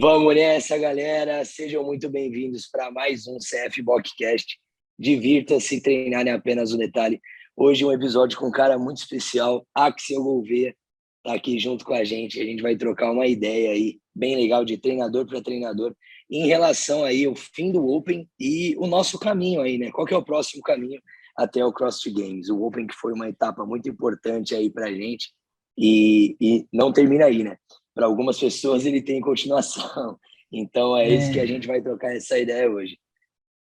Vamos nessa, galera. Sejam muito bem-vindos para mais um CF Boxcast. Divirta-se, treinar é apenas um detalhe. Hoje um episódio com um cara muito especial, Axel Gouveia, tá aqui junto com a gente. A gente vai trocar uma ideia aí, bem legal, de treinador para treinador, em relação aí ao fim do Open e o nosso caminho aí, né? Qual que é o próximo caminho até o CrossFit Games? O Open que foi uma etapa muito importante aí para a gente e não termina aí, né? Para algumas pessoas ele tem continuação. Então é isso que a gente vai trocar essa ideia hoje.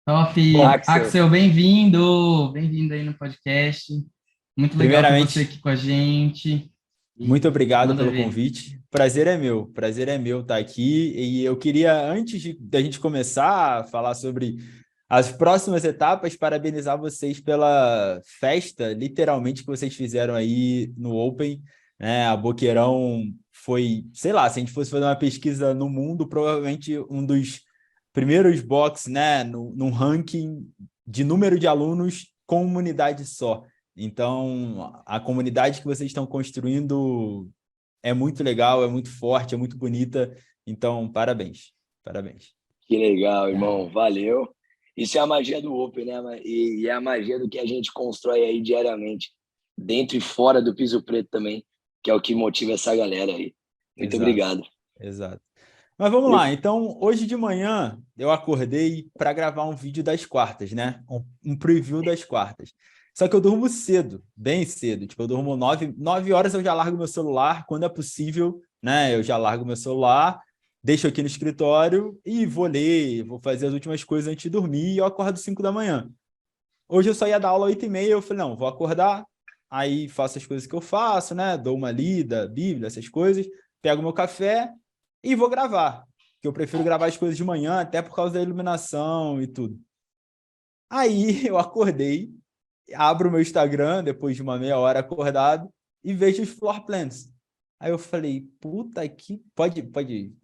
Top! Bom, Axel, Axel, bem-vindo! Bem-vindo aí no podcast. Muito legal ter você Primeiramente, aqui com a gente. muito E obrigado manda pelo ver. convite. Prazer é meu estar aqui. E eu queria, da gente começar a falar sobre as próximas etapas, parabenizar vocês pela festa, literalmente, que vocês fizeram aí no Open, né? A Boqueirão foi, sei lá, se a gente fosse fazer uma pesquisa no mundo, provavelmente um dos primeiros box, né? Num ranking de número de alunos com uma unidade só. Então, a comunidade que vocês estão construindo é muito legal, é muito forte, é muito bonita. Então, parabéns. Parabéns. que legal, irmão. Valeu. Isso é a magia do Open, né? E é a magia do que a gente constrói aí diariamente, dentro e fora do piso preto também, que é o que motiva essa galera aí. Muito Exato, obrigado. exato. Mas vamos lá. Então, hoje de manhã, eu acordei para gravar um vídeo das quartas, né? Um preview das quartas. Só que eu durmo cedo, bem cedo. Tipo, eu durmo 9 horas, eu já largo meu celular. Quando é possível, né? Eu já largo meu celular, deixo aqui no escritório e vou ler, vou fazer as últimas coisas antes de dormir e eu acordo 5 da manhã. Hoje eu só ia dar aula 8h30, eu falei, não, vou acordar, aí faço as coisas que eu faço, né? Dou uma lida, Bíblia, essas coisas, pego meu café e vou gravar. Que eu prefiro gravar as coisas de manhã, até por causa da iluminação e tudo. Aí eu acordei, abro o meu Instagram, depois de uma meia hora acordado, e vejo os floor plans. Aí eu falei, puta que... Pode,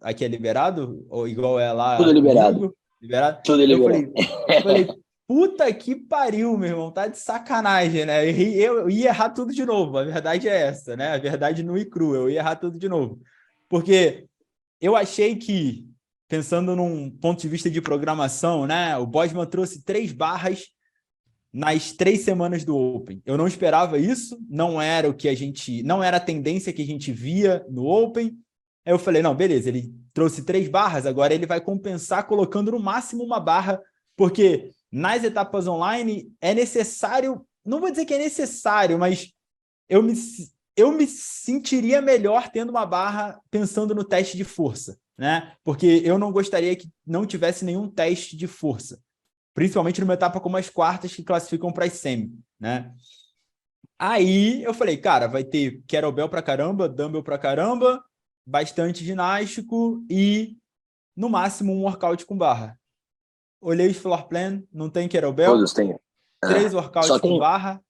aqui é liberado? Ou igual é Tudo lá liberado. comigo? Liberado? Tudo Eu liberado. falei, puta que pariu, meu irmão, tá de sacanagem, né? Eu ia errar tudo de novo, a verdade é essa, né? A verdade nua e crua, eu ia errar tudo de novo. Porque eu achei que, pensando num ponto de vista de programação, né? O Bosman trouxe 3 barras nas 3 semanas do Open. Eu não esperava isso, não era a tendência que a gente via no Open. Aí eu falei, não, beleza, ele trouxe 3 barras, agora ele vai compensar colocando no máximo uma barra, porque nas etapas online é necessário, não vou dizer que é necessário, mas eu me sentiria melhor tendo uma barra pensando no teste de força, né? Porque eu não gostaria que não tivesse nenhum teste de força, principalmente numa etapa como as quartas que classificam para as semi, né? Aí eu falei, cara, vai ter kettlebell pra caramba, dumbbell pra caramba, bastante ginástico e, no máximo, um workout com barra. Olhei os floor plan, não tem kettlebell, Todos têm. 3 Só workouts com tem barra,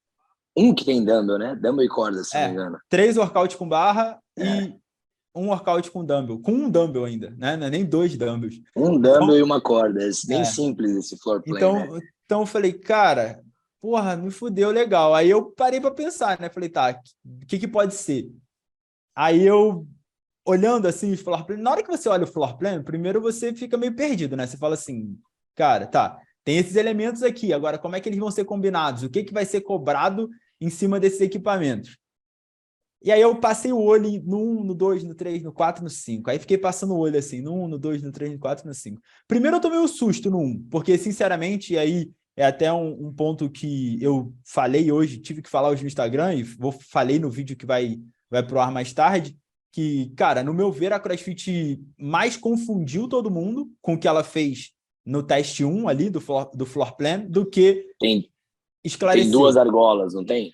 um que tem dumbbell, né? Dumbbell e corda, se não me engano. 3 workouts com barra É. e um workout com dumbbell, com um dumbbell ainda, né? Não é nem 2 dumbbells. Um dumbbell Então, e uma corda. É bem é, simples esse floor plan, né? então eu falei, cara, porra, me fudeu legal. Aí eu parei para pensar, né? Falei, tá, o que pode ser? Aí eu, olhando assim os floor plan, na hora que você olha o floor plan, primeiro você fica meio perdido, né? Você fala assim, cara, tá, tem esses elementos aqui, agora como é que eles vão ser combinados? O que vai ser cobrado em cima desses equipamentos? E aí eu passei o olho no 1, no 2, no 3, no 4, no 5. Aí fiquei passando o olho assim, no 1, no 2, no 3, no 4, no 5. Primeiro eu tomei um susto no 1, porque sinceramente, aí é até um ponto que eu falei hoje, tive que falar hoje no Instagram, e falei no vídeo que vai pro ar mais tarde, que, cara, no meu ver, a CrossFit mais confundiu todo mundo com o que ela fez no teste 1 ali, do floor plan, do que Tem 2 esclareceu. argolas, não tem?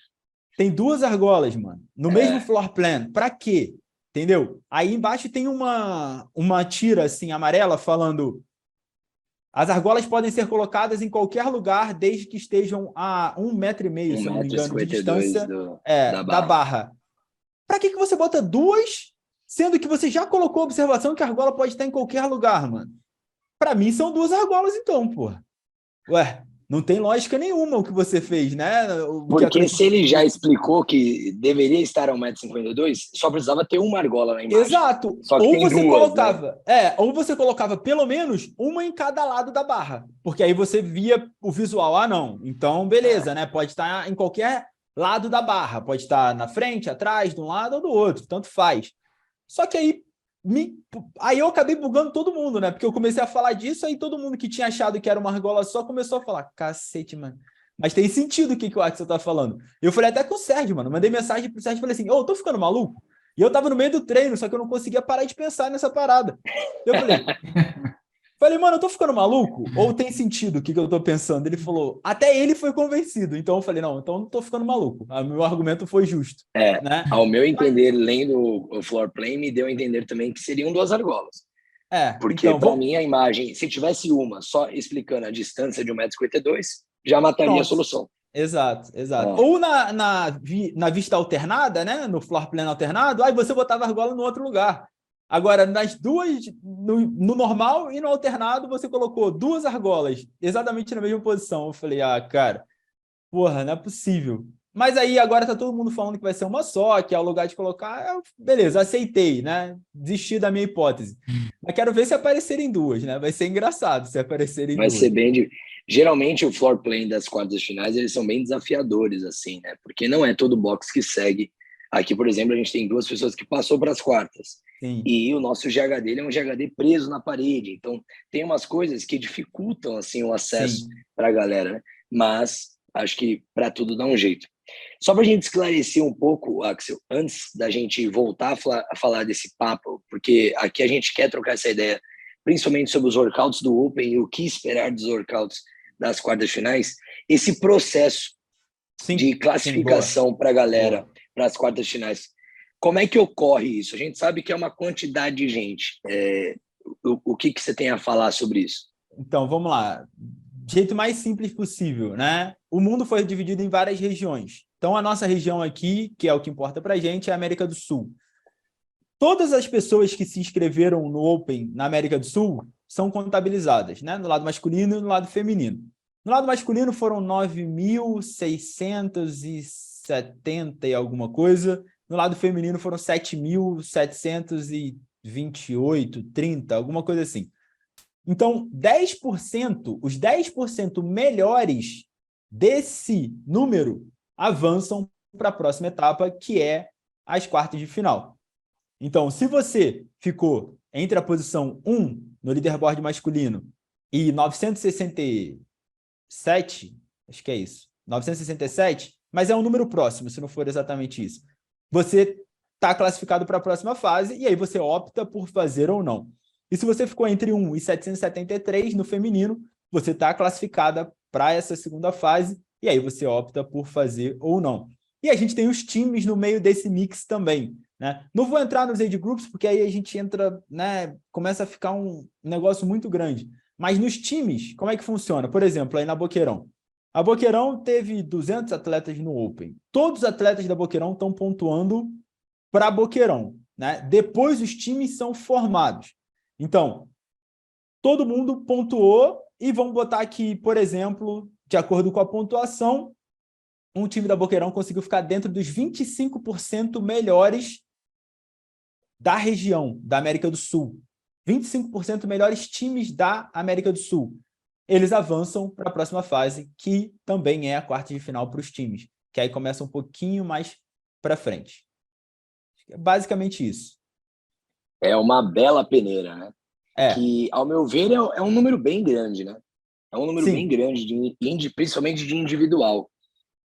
Tem 2 argolas, mano, no mesmo É. floor plan. Pra quê? Entendeu? Aí embaixo tem uma tira assim amarela falando: as argolas podem ser colocadas em qualquer lugar desde que estejam a 1,5 m, se eu não me engano, de 1,52 m distância da da barra. barra. Pra que você bota 2, sendo que você já colocou a observação que a argola pode estar em qualquer lugar, mano? Pra mim são 2 argolas então, porra. Ué, Não tem lógica nenhuma o que você fez, né? Porque se ele já explicou que deveria estar a 1,52 m, só precisava ter uma argola na imagem. Exato. Só que ou tem você duas, colocava, ou você colocava pelo menos uma em cada lado da barra, porque aí você via o visual. Ah, não. Então, beleza, né? Pode estar em qualquer lado da barra, pode estar na frente, atrás, de um lado ou do outro, tanto faz. Só que aí eu acabei bugando todo mundo, né? Porque eu comecei a falar disso, aí todo mundo que tinha achado que era uma argola só começou a falar, cacete, mano. Mas tem sentido o que o Axel tá falando. Eu falei até com o Sérgio, mano. Mandei mensagem pro Sérgio e falei assim, eu tô ficando maluco? E eu tava no meio do treino, só que eu não conseguia parar de pensar nessa parada. Eu falei, mano, eu tô ficando maluco? Ou tem sentido o que eu tô pensando? Ele falou, até ele foi convencido. Então eu falei, não, então eu não tô ficando maluco. Meu argumento foi justo. Né? Ao meu entender, lendo o floor plan, me deu a entender também que seriam duas argolas. Porque então, para mim a imagem, se tivesse uma só explicando a distância de 1,52 m, já mataria pronto. a solução. Exato. Ou na vista alternada, né? No floor plan alternado, aí você botava a argola no outro lugar. Agora, nas duas, no normal e no alternado, você colocou duas argolas exatamente na mesma posição. Eu falei, cara, porra, não é possível. Mas aí agora tá todo mundo falando que vai ser uma só, que é o lugar de colocar. Beleza, aceitei, né? Desisti da minha hipótese. Mas quero ver se aparecerem duas, né? Vai ser engraçado se aparecerem duas. Vai ser bem. Geralmente o floor plan das quartas finais eles são bem desafiadores, assim, né? Porque não é todo box que segue. Aqui, por exemplo, a gente tem duas pessoas que passou para as quartas. Sim. E o nosso GHD ele é um GHD preso na parede. Então, tem umas coisas que dificultam assim o acesso para a galera, né? Mas acho que para tudo dá um jeito. Só para a gente esclarecer um pouco, Axel, antes da gente voltar a falar desse papo, porque aqui a gente quer trocar essa ideia, principalmente sobre os workouts do Open e o que esperar dos workouts das quartas finais, esse processo de classificação para a galera para as quartas finais. Como é que ocorre isso? A gente sabe que é uma quantidade de gente. O que você tem a falar sobre isso? Então, vamos lá. Jeito mais simples possível, né? O mundo foi dividido em várias regiões. Então, a nossa região aqui, que é o que importa para a gente, é a América do Sul. Todas as pessoas que se inscreveram no Open na América do Sul são contabilizadas, né? No lado masculino e no lado feminino. No lado masculino foram 9.670 e alguma coisa. No lado feminino foram 7.728, 30, alguma coisa assim. Então, 10%, os 10% melhores desse número avançam para a próxima etapa, que é as quartas de final. Então, se você ficou entre a posição 1 no leaderboard masculino e 967, acho que é isso, 967, mas é um número próximo, se não for exatamente isso, você está classificado para a próxima fase e aí você opta por fazer ou não. E se você ficou entre 1 e 773 no feminino, você está classificada para essa segunda fase e aí você opta por fazer ou não. E a gente tem os times no meio desse mix também, né? Não vou entrar nos age groups, porque aí a gente entra, né? Começa a ficar um negócio muito grande. Mas nos times, como é que funciona? Por exemplo, aí na Boqueirão. A Boqueirão teve 200 atletas no Open. Todos os atletas da Boqueirão estão pontuando para Boqueirão, né? Depois os times são formados. Então, todo mundo pontuou e vamos botar aqui, por exemplo, de acordo com a pontuação, um time da Boqueirão conseguiu ficar dentro dos 25% melhores da região, da América do Sul. 25% melhores times da América do Sul. Eles avançam para a próxima fase, que também é a quarta de final para os times, que aí começa um pouquinho mais para frente. É basicamente isso. É uma bela peneira, né? Que, ao meu ver, é um número bem grande, né? É um número bem grande, principalmente de individual.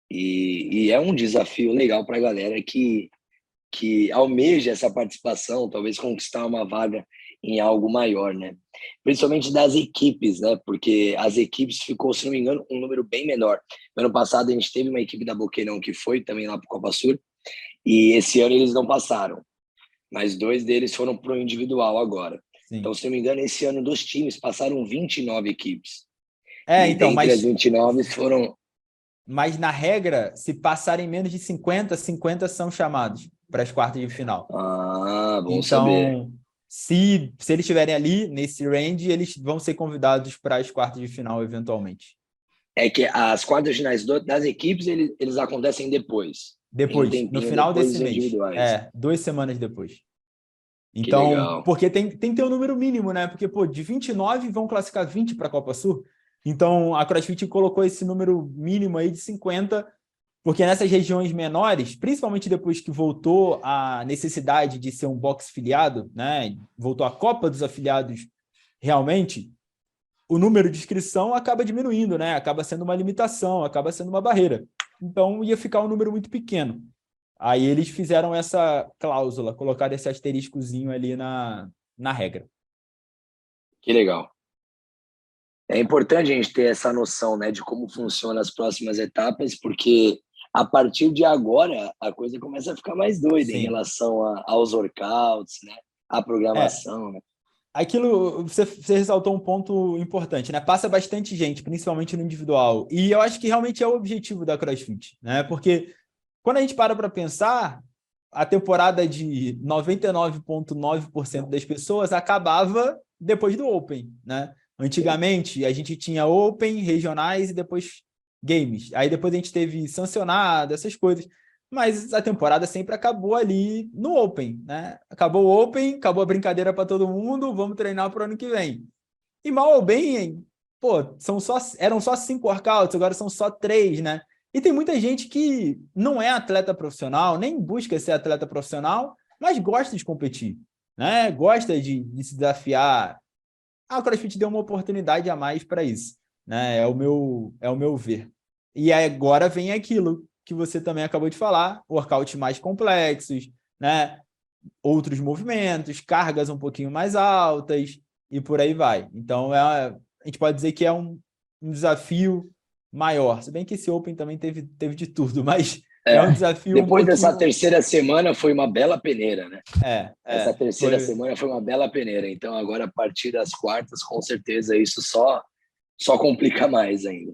E é um desafio legal para a galera que almeja essa participação, talvez conquistar uma vaga em algo maior, né? Principalmente das equipes, né? Porque as equipes ficou, se não me engano, um número bem menor. No ano passado a gente teve uma equipe da Boqueirão que foi também lá para o Copa Sur, e esse ano eles não passaram, mas 2 deles foram para o individual agora. Sim. Então, se não me engano, esse ano dos times passaram 29 equipes. Então, dentre as 29 foram... Mas, na regra, se passarem menos de 50, 50 são chamados para as quartas de final. Bom saber. Então, se eles estiverem ali, nesse range, eles vão ser convidados para as quartas de final, eventualmente. É que as quartas finais das equipes, eles acontecem depois. Depois, no final depois desse mês. individuais. 2 semanas depois. Que Então, legal. porque tem que ter um número mínimo, né? Porque, pô, de 29 vão classificar 20 para a Copa Sul. Então, a CrossFit colocou esse número mínimo aí de 50, porque nessas regiões menores, principalmente depois que voltou a necessidade de ser um box filiado, né? Voltou a Copa dos Afiliados realmente, o número de inscrição acaba diminuindo, né? Acaba sendo uma limitação, acaba sendo uma barreira. Então, ia ficar um número muito pequeno. Aí eles fizeram essa cláusula, colocaram esse asteriscozinho ali na regra. Que legal. É importante a gente ter essa noção, né, de como funcionam as próximas etapas, porque a partir de agora a coisa começa a ficar mais doida. Sim. Em relação aos workouts, né, à programação. Né? Aquilo, você ressaltou um ponto importante, né? Passa bastante gente, principalmente no individual. E eu acho que realmente é o objetivo da CrossFit, né? Porque quando a gente para pensar, a temporada de 99,9% das pessoas acabava depois do Open, né? Antigamente, a gente tinha Open, regionais e depois games. Aí depois a gente teve sancionado, essas coisas. Mas a temporada sempre acabou ali no Open, né? Acabou o Open, acabou a brincadeira para todo mundo, vamos treinar para o ano que vem. E mal ou bem, pô, eram só 5 workouts, agora são só 3, né? E tem muita gente que não é atleta profissional, nem busca ser atleta profissional, mas gosta de competir, né? Gosta de se desafiar. A CrossFit deu uma oportunidade a mais para isso, né? É o meu ver. E agora vem aquilo que você também acabou de falar, workouts mais complexos, né? Outros movimentos, cargas um pouquinho mais altas e por aí vai. Então, a gente pode dizer que é um desafio maior. Se bem que esse Open também teve de tudo, mas é um desafio depois dessa terceira semana foi uma bela peneira, né? Essa terceira semana foi uma bela peneira. Então, agora, a partir das quartas, com certeza, isso só complica mais ainda.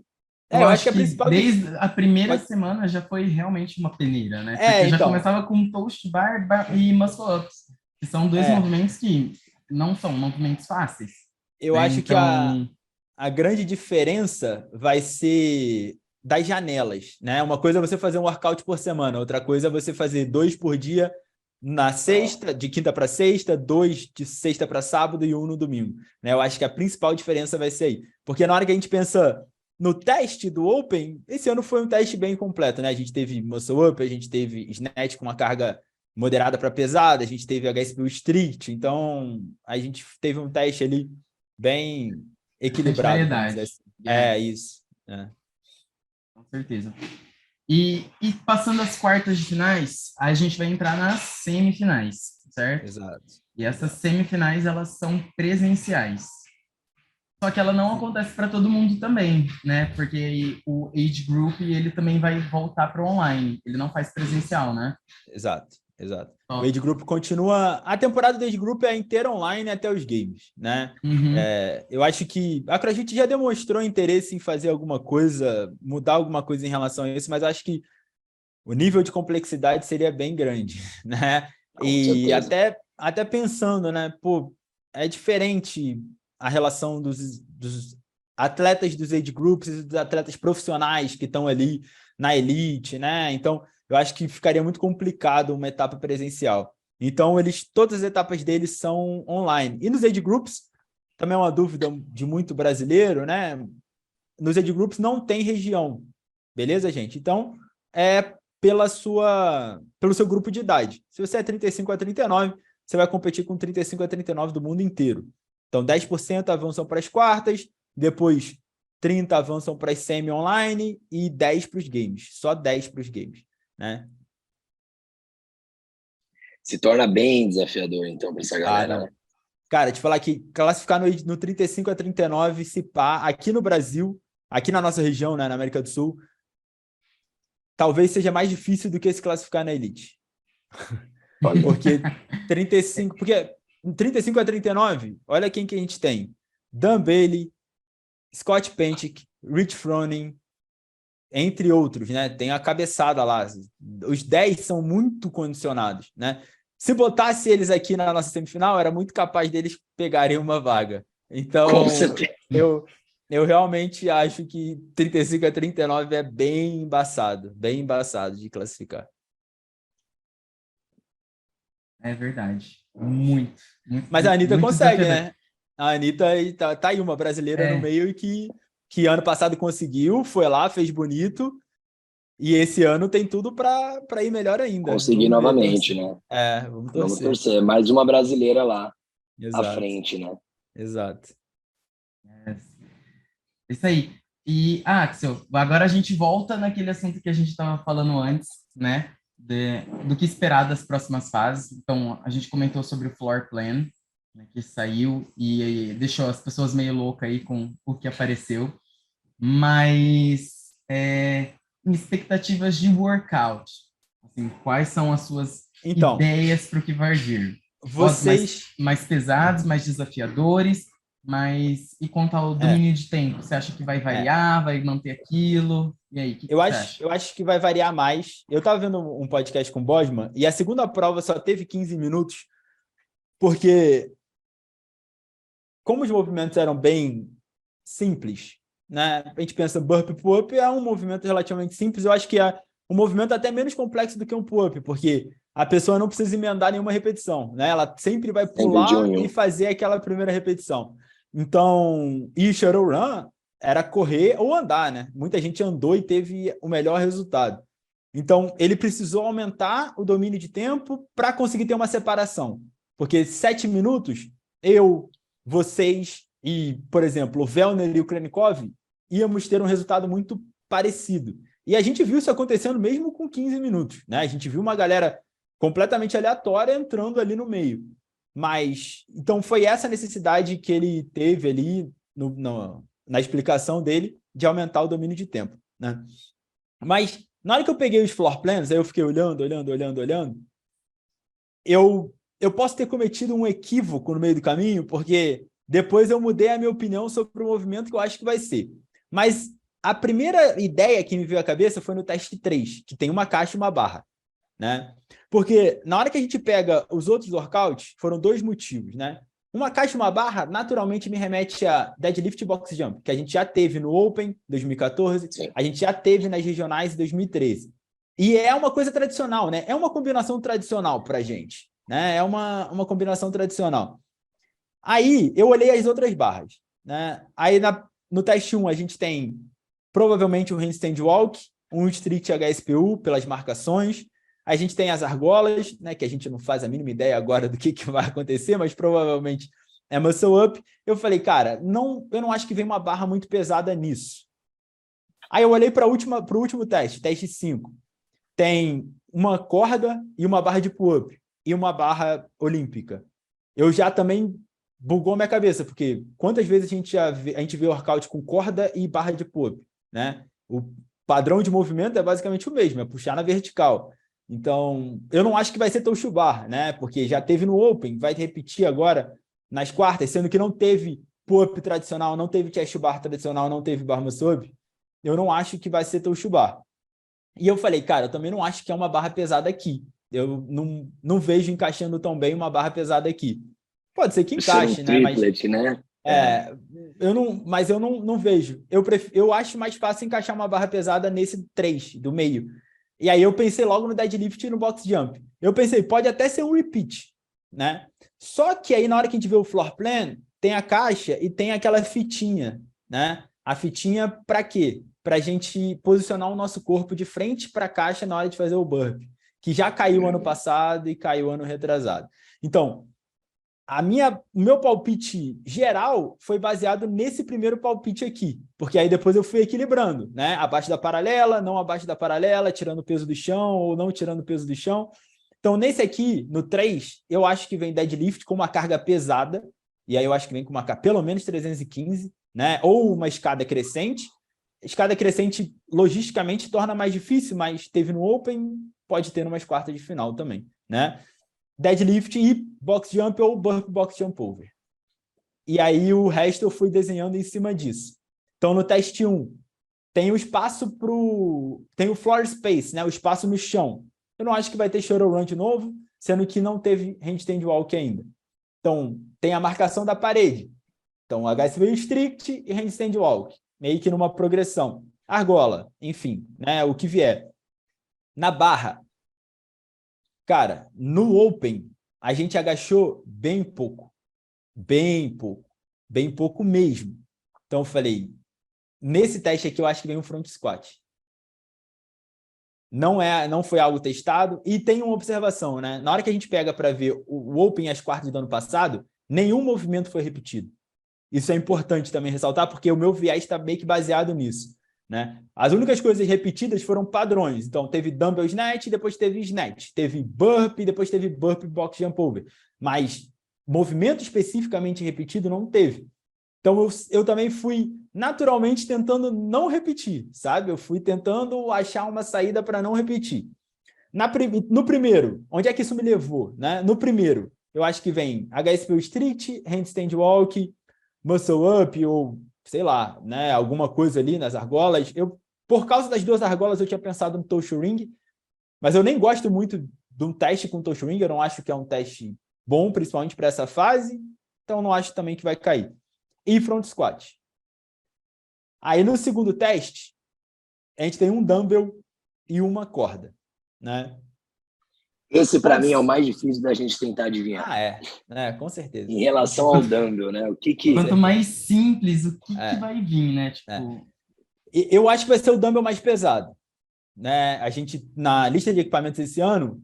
Eu acho que a principal... desde a primeira semana já foi realmente uma peneira, né? Porque já começava com toast bar e muscle ups, que são dois movimentos que não são movimentos fáceis. Eu acho que a grande diferença vai ser das janelas, né? Uma coisa é você fazer um workout por semana, outra coisa é você fazer 2 por dia na sexta, de quinta para sexta, 2 de sexta para sábado e 1 no domingo, né? Eu acho que a principal diferença vai ser aí. Porque na hora que a gente pensa no teste do Open, esse ano foi um teste bem completo, né? A gente teve muscle up, a gente teve snatch com uma carga moderada para pesada, a gente teve HSPU Street, então a gente teve um teste ali bem equilibrado. Isso. Com certeza. E passando as quartas de finais, a gente vai entrar nas semifinais, certo? Exato. E essas semifinais, elas são presenciais. Só que ela não acontece para todo mundo também, né? Porque o Age Group, ele também vai voltar para o online. Ele não faz presencial, né? Exato. O Age Group continua... A temporada do Age Group é inteira online até os games, né? Uhum. Eu acho que a CrossFit já demonstrou interesse em fazer alguma coisa, mudar alguma coisa em relação a isso, mas acho que o nível de complexidade seria bem grande, né? E até pensando, né? Pô, é diferente a relação dos atletas dos age groups e dos atletas profissionais que estão ali na elite, né? Então, eu acho que ficaria muito complicado uma etapa presencial. Então, todas as etapas deles são online. E nos age groups, também é uma dúvida de muito brasileiro, né? Nos age groups não tem região, beleza, gente? Então, pelo seu grupo de idade. Se você é 35 a 39, você vai competir com 35 a 39 do mundo inteiro. Então, 10% avançam para as quartas, depois 30% avançam para as semi-online e 10% para os games. Só 10% para os games, né? Se torna bem desafiador, então, para essa galera, né? Cara, te falar que classificar no 35 a 39, se pá, aqui no Brasil, aqui na nossa região, né, na América do Sul, talvez seja mais difícil do que se classificar na elite. Porque 35 a 39, olha quem que a gente tem. Dan Bailey, Scott Pentic, Rich Froning, entre outros, né? Tem a cabeçada lá. Os 10 são muito condicionados, né? Se botasse eles aqui na nossa semifinal, era muito capaz deles pegarem uma vaga. Então, Eu realmente acho que 35-39 é bem embaçado de classificar. É verdade. Muito, muito, Mas a Anitta muito consegue, desafiador. né? A Anitta tá aí, uma brasileira no É, meio e que ano passado conseguiu, foi lá, fez bonito, e esse ano tem tudo para ir melhor ainda. Conseguir Vamos ver, novamente, torcer. né? Vamos Vamos torcer. torcer. Mais uma brasileira lá à Exato, frente, né? exato. é isso aí. E, Axel, agora a gente volta naquele assunto que a gente estava falando antes, né? Do que esperar das próximas fases. Então, a gente comentou sobre o floor plan, né, que saiu e deixou as pessoas meio loucas aí com o que apareceu. Mas, expectativas de workout. Assim, quais são as suas Então, ideias para o que vai vir? vocês. Mais pesados, mais desafiadores, mas e quanto ao É, domínio de tempo? Você acha que vai é. variar, vai manter aquilo? E aí, o que Eu você acho, acha? eu acho que vai variar mais. Eu estava vendo um podcast com o Bosman e a segunda prova só teve 15 minutos, porque como os movimentos eram bem simples, né? A gente pensa burpee pull-up é um movimento relativamente simples. Eu acho que é um movimento até menos complexo do que um pull-up, porque a pessoa não precisa emendar nenhuma repetição, né? Ela sempre vai Sempre de um pular em e um. fazer aquela primeira repetição. Então, e shuttle run era correr ou andar, né? Muita gente andou e teve o melhor resultado. Então, ele precisou aumentar o domínio de tempo para conseguir ter uma separação. Porque 7 minutos, eu, vocês e, por exemplo, o Vellner e o Krenikov íamos ter um resultado muito parecido. E a gente viu isso acontecendo mesmo com 15 minutos, né? A gente viu uma galera completamente aleatória entrando ali no meio. Mas, então foi essa necessidade que ele teve ali na explicação dele de aumentar o domínio de tempo, né? Mas na hora que eu peguei os floor plans, aí eu fiquei olhando, eu posso ter cometido um equívoco no meio do caminho, porque depois eu mudei a minha opinião sobre o movimento que eu acho que vai ser. Mas a primeira ideia que me veio à cabeça foi no teste 3, que tem uma caixa e uma barra, né? Porque na hora que a gente pega os outros workouts, foram dois motivos, né? Uma caixa e uma barra, naturalmente, me remete a deadlift e box jump, que a gente já teve no Open 2014, Sim. a gente já teve nas regionais em 2013. E é uma coisa tradicional, né? É uma combinação tradicional para a gente, né? É uma combinação tradicional. Aí eu olhei as outras barras, né? Aí no teste 1 a gente tem provavelmente um handstand walk, um street HSPU pelas marcações. A gente tem as argolas, né, que a gente não faz a mínima ideia agora do que vai acontecer, mas provavelmente é muscle up. Eu falei, cara, eu não acho que vem uma barra muito pesada nisso. Aí eu olhei para o último teste 5. Tem uma corda e uma barra de pull-up e uma barra olímpica. Eu já também bugou minha cabeça, porque quantas vezes a gente vê workout com corda e barra de pull-up, né? O padrão de movimento é basicamente o mesmo, é puxar na vertical. Então, eu não acho que vai ser Toshu Bar, né? Porque já teve no Open, vai repetir agora nas quartas, sendo que não teve pull-up tradicional, não teve chest bar tradicional, não teve bar muscle-up. Eu não acho que vai ser Toshu Bar. E eu falei, cara, eu também não acho que é uma barra pesada aqui. Eu não vejo encaixando tão bem uma barra pesada aqui. Pode ser que Por ser um encaixe, né? triplet, né? Mas eu não vejo. Eu acho mais fácil encaixar uma barra pesada nesse 3 do meio. E aí eu pensei logo no deadlift e no box jump. Eu pensei, pode até ser um repeat, né? Só que aí na hora que a gente vê o floor plan, tem a caixa e tem aquela fitinha, né? A fitinha para quê? Para a gente posicionar o nosso corpo de frente para a caixa na hora de fazer o burpee, que já caiu ano passado e caiu ano retrasado. Então, o meu palpite geral foi baseado nesse primeiro palpite aqui, porque aí depois eu fui equilibrando, né? Abaixo da paralela, não abaixo da paralela, tirando o peso do chão ou não tirando o peso do chão. Então, nesse aqui, no 3, eu acho que vem deadlift com uma carga pesada, e aí eu acho que vem com uma carga pelo menos 315, né? Ou uma escada crescente. Escada crescente, logisticamente, torna mais difícil, mas teve no Open, pode ter umas quartas de final também, né? Deadlift e box jump ou burpee box jump over. E aí o resto eu fui desenhando em cima disso. Então, no teste 1, tem o espaço tem o floor space, né? O espaço no chão. Eu não acho que vai ter shuttle run de novo, sendo que não teve handstand walk ainda. Então, tem a marcação da parede. Então, HSV Strict e Handstand Walk, meio que numa progressão. Argola, enfim, né, o que vier. Na barra, cara, no Open, a gente agachou bem pouco mesmo. Então, eu falei, nesse teste aqui, eu acho que vem um front squat. Não foi algo testado. E tem uma observação, né? Na hora que a gente pega para ver o Open e as quartas do ano passado, nenhum movimento foi repetido. Isso é importante também ressaltar, porque o meu viés está meio que baseado nisso, né? As únicas coisas repetidas foram padrões. Então, teve dumbbell snatch, depois teve snatch. Teve burpee, depois teve burpee box jump over. Mas movimento especificamente repetido não teve. Então, eu também fui naturalmente tentando não repetir, sabe? Eu fui tentando achar uma saída para não repetir. No primeiro, onde é que isso me levou, né? No primeiro, eu acho que vem HSP Street, Handstand Walk, Muscle Up ou, sei lá, né? Alguma coisa ali nas argolas. Por causa das duas argolas, eu tinha pensado no Toe Ring, mas eu nem gosto muito de um teste com Toe Ring, eu não acho que é um teste bom, principalmente para essa fase, então não acho também que vai cair. E front squat. Aí no segundo teste, a gente tem um dumbbell e uma corda, né? Esse, para mim, é o mais difícil da gente tentar adivinhar. Com certeza. Em relação ao dumbbell, né? Quanto mais simples, o que vai vir, né? Tipo... Eu acho que vai ser o dumbbell mais pesado, né? A gente, na lista de equipamentos esse ano,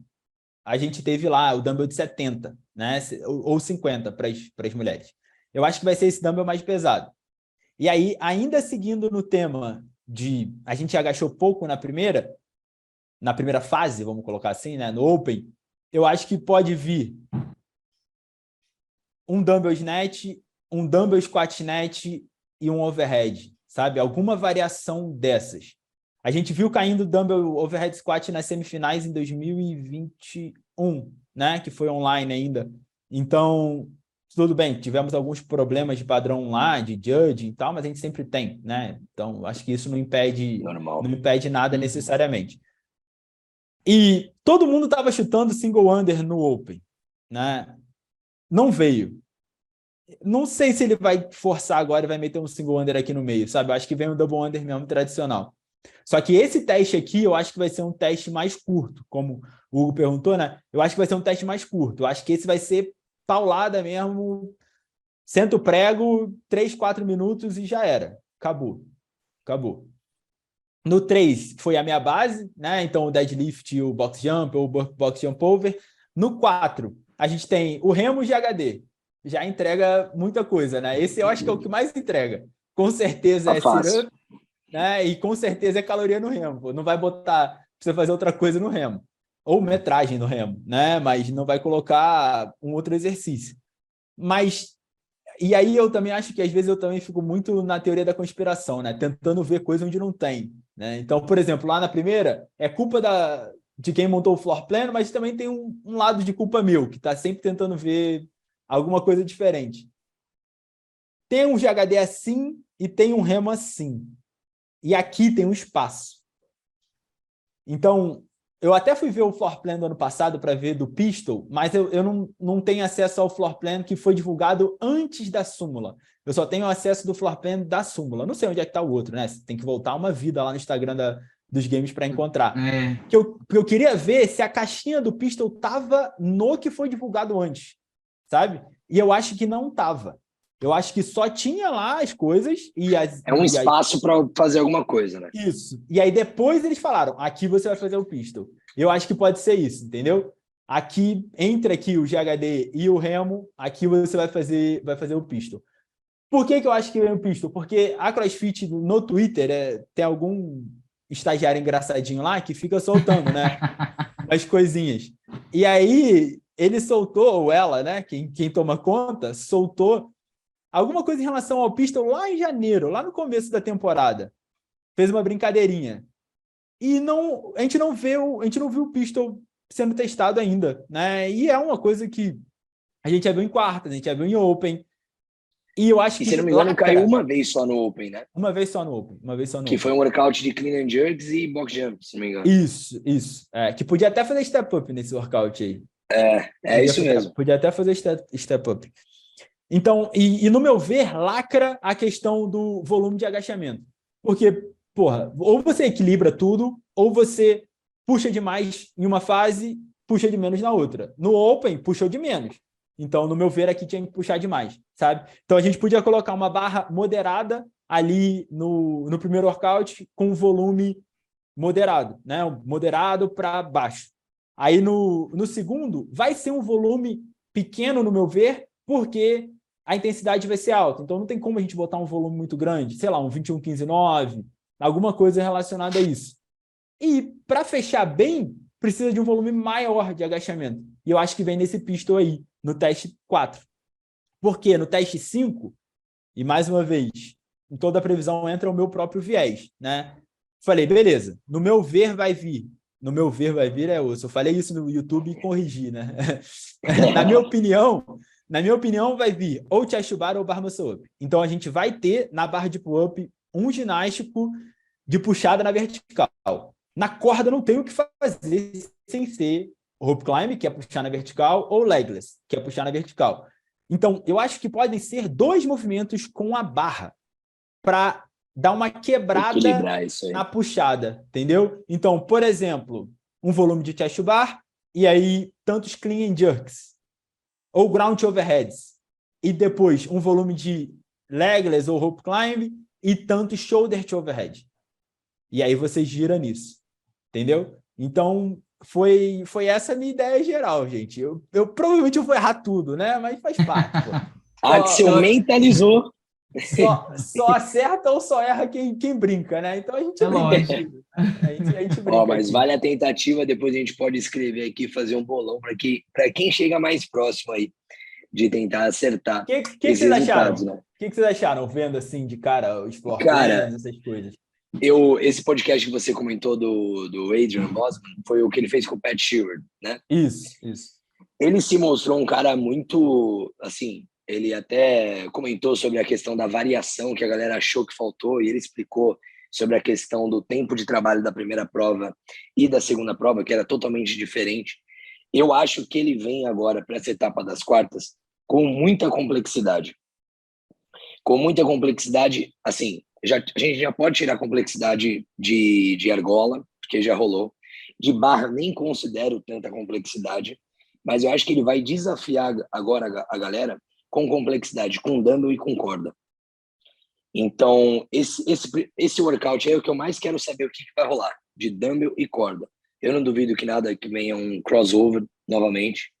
a gente teve lá o dumbbell de 70, né? Ou 50 para as mulheres. Eu acho que vai ser esse dumbbell mais pesado. E aí, ainda seguindo no tema de... A gente agachou pouco na primeira fase, vamos colocar assim, né? No Open, eu acho que pode vir um dumbbell snatch, um dumbbell squat snatch e um overhead, sabe? Alguma variação dessas. A gente viu caindo o dumbbell overhead squat nas semifinais em 2021, né? Que foi online ainda. Então... Tudo bem, tivemos alguns problemas de padrão lá, de judging e tal, mas a gente sempre tem, né? Então, acho que isso não impede nada necessariamente. E todo mundo estava chutando single under no Open, né? Não veio. Não sei se ele vai forçar agora e vai meter um single under aqui no meio, sabe? Eu acho que vem um double under mesmo tradicional. Só que esse teste aqui, eu acho que vai ser um teste mais curto, como o Hugo perguntou, né? Eu acho que vai ser um teste mais curto. Eu acho que esse vai ser paulada mesmo, senta o prego, 3, 4 minutos e já era. Acabou. No 3 foi a minha base, né? Então o deadlift, o box jump ou o box jump over. No 4, a gente tem o remo GHD. Já entrega muita coisa, né? Esse eu acho que é o que mais entrega. Com certeza sit-up, né? E com certeza é caloria no remo. Não vai botar pra você fazer outra coisa no remo. Ou metragem no remo, né? Mas não vai colocar um outro exercício. Mas, e aí eu também acho que às vezes eu também fico muito na teoria da conspiração, né? Tentando ver coisa onde não tem, né? Então, por exemplo, lá na primeira, é culpa de quem montou o floor plan, mas também tem um lado de culpa meu, que está sempre tentando ver alguma coisa diferente. Tem um GHD assim e tem um remo assim. E aqui tem um espaço. Então, eu até fui ver o floor plan do ano passado para ver do pistol, mas eu não tenho acesso ao floor plan que foi divulgado antes da súmula. Eu só tenho acesso do floor plan da súmula. Não sei onde é que está o outro, né? Você tem que voltar uma vida lá no Instagram dos games para encontrar. Eu queria ver se a caixinha do pistol estava no que foi divulgado antes, sabe? E eu acho que não estava. Eu acho que só tinha lá as coisas e espaço para fazer alguma coisa, né? Isso. E aí depois eles falaram, aqui você vai fazer o pistol. Eu acho que pode ser isso, entendeu? Aqui, entre aqui o GHD e o remo, aqui você vai fazer o pistol. Por que eu acho que vem o pistol? Porque a CrossFit no Twitter tem algum estagiário engraçadinho lá que fica soltando, né? As coisinhas. E aí ele soltou, ou ela, né? Quem toma conta, soltou alguma coisa em relação ao pistol lá em janeiro, lá no começo da temporada. Fez uma brincadeirinha. E a gente não viu o pistol sendo testado ainda, né? E é uma coisa que a gente já viu em quartas, a gente já viu em Open. E eu acho que... se não me engano, caiu uma vez só no Open, né? Uma vez só no Open. Que foi um workout de clean and jerks e box jump, se não me engano. Isso. Que podia até fazer step up nesse workout aí. É isso mesmo. Podia até fazer step up. Então, e no meu ver, lacra a questão do volume de agachamento. Porque, porra, ou você equilibra tudo, ou você puxa demais em uma fase, puxa de menos na outra. No Open, puxou de menos. Então, no meu ver, aqui tinha que puxar demais, sabe? Então, a gente podia colocar uma barra moderada ali no primeiro workout com volume moderado, né? Moderado para baixo. Aí, no segundo, vai ser um volume pequeno, no meu ver, porque a intensidade vai ser alta. Então, não tem como a gente botar um volume muito grande, sei lá, um 21-15-9, alguma coisa relacionada a isso. E para fechar bem, precisa de um volume maior de agachamento. E eu acho que vem nesse pistol aí, no teste 4. Porque no teste 5, e mais uma vez, em toda a previsão entra o meu próprio viés, né? Falei, beleza, no meu ver vai vir. No meu ver vai vir é osso. Eu falei isso no YouTube e corrigi, né? Na minha opinião, vai vir ou chest bar ou bar muscle up. Então, a gente vai ter na barra de pull-up um ginástico de puxada na vertical. Na corda não tem o que fazer sem ser rope climb, que é puxar na vertical, ou legless, que é puxar na vertical. Então, eu acho que podem ser 2 movimentos com a barra para dar uma quebrada na puxada, entendeu? Então, por exemplo, um volume de chest bar e aí tantos clean and jerks ou ground overheads e depois um volume de legless ou rope climb e tantos shoulder to overhead. E aí você gira nisso, entendeu? Então, foi essa a minha ideia geral, gente. Eu provavelmente vou errar tudo, né? Mas faz parte, pô. Axel mentalizou. Só acerta ou só erra quem brinca, né? Então a gente brinca. A gente brinca mas aqui. vale a tentativa, depois a gente pode escrever aqui, fazer um bolão para quem chega mais próximo aí de tentar acertar. O que vocês acharam? Né? O que vocês acharam vendo assim de cara os floor plans, essas coisas? Esse podcast que você comentou do Adrian Bosman foi o que ele fez com o Pat Stewart, né? Isso. Ele se mostrou um cara muito, assim, ele até comentou sobre a questão da variação que a galera achou que faltou e ele explicou sobre a questão do tempo de trabalho da primeira prova e da segunda prova, que era totalmente diferente. Eu acho que ele vem agora para essa etapa das quartas com muita complexidade. Com muita complexidade, assim, a gente já pode tirar a complexidade de argola, porque já rolou. De barra, nem considero tanta complexidade, mas eu acho que ele vai desafiar agora a galera com complexidade, com dumbbell e com corda. Então, esse workout é o que eu mais quero saber o que vai rolar, de dumbbell e corda. Eu não duvido que nada que venha um crossover novamente,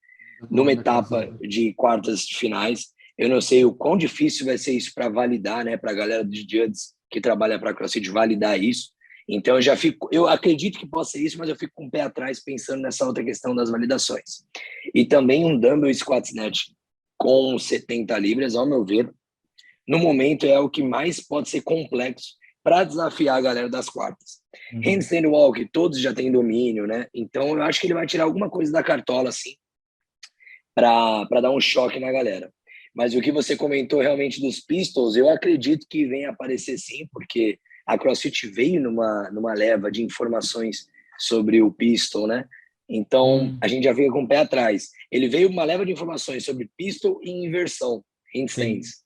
numa etapa de quartas de finais. Eu não sei o quão difícil vai ser isso para validar, né, para a galera de judges que trabalha para CrossFit validar isso. Então eu acredito que possa ser isso, mas eu fico com o pé atrás pensando nessa outra questão das validações. E também um dumbbell squat snatch com 70 libras, ao meu ver, no momento é o que mais pode ser complexo para desafiar a galera das quartas. Handstand walk, todos já têm domínio, né? Então eu acho que ele vai tirar alguma coisa da cartola, assim, para dar um choque na galera. Mas o que você comentou realmente dos pistols, eu acredito que venha aparecer sim, porque a CrossFit veio numa leva de informações sobre o pistol, né? Então, a gente já veio com o pé atrás. Ele veio uma leva de informações sobre pistol e inversão, handstands.